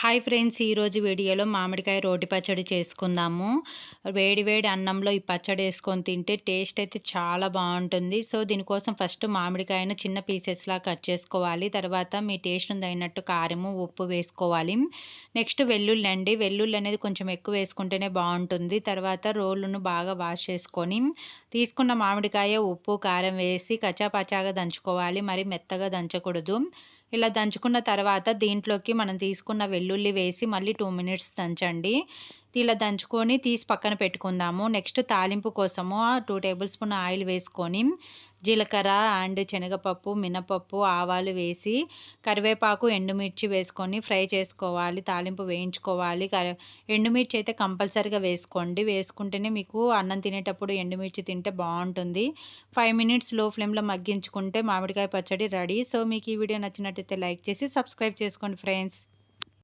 Hi friends, ఈరోజు వీడియోలో మామిడికాయ రోటి పచ్చడి చేసుకుందాము. వేడి వేడి అన్నంలో ఈ పచ్చడి వేసుకొని తింటే టేస్ట్ అయితే చాలా బాగుంటుంది. సో దీనికోసం ఫస్ట్ మామిడికాయను చిన్న పీసెస్లా కట్ చేసుకోవాలి. తర్వాత మీ టేస్ట్ తగినట్టు కారము, ఉప్పు వేసుకోవాలి. నెక్స్ట్ వెల్లుల్లి అండి. వెల్లుల్లి అనేది కొంచెం ఎక్కువ వేసుకుంటేనే బాగుంటుంది. తర్వాత రోళ్ళను బాగా వాష్ చేసుకొని తీసుకున్న మామిడికాయ ఉప్పు కారం వేసి కచ్చాపచ్చాగా దంచుకోవాలి. మరి మెత్తగా దంచకూడదు. ఇలా దంచుకున్న తర్వాత దీంట్లోకి మనం తీసుకున్న వెల్లుల్లి వేసి మళ్ళీ 2 మినిట్స్ దంచండి. ఇలా దంచుకొని తీసి పక్కన పెట్టుకుందాము. నెక్స్ట్ తాలింపు కోసము 2 టేబుల్ స్పూన్ ఆయిల్ వేసుకొని జీలకర్ర అండ్ శనగపప్పు, మినపప్పు, ఆవాలు వేసి కరివేపాకు, ఎండుమిర్చి వేసుకొని ఫ్రై చేసుకోవాలి. తాలింపు వేయించుకోవాలి. ఎండుమిర్చి అయితే కంపల్సరీగా వేసుకోండి. వేసుకుంటేనే మీకు అన్నం తినేటప్పుడు ఎండుమిర్చి తింటే బాగుంటుంది. 5 మినిట్స్ లో ఫ్లేమ్లో మగ్గించుకుంటే మామిడికాయ పచ్చడి రెడీ. సో మీకు ఈ వీడియో నచ్చినట్టయితే లైక్ చేసి సబ్స్క్రైబ్ చేసుకోండి ఫ్రెండ్స్.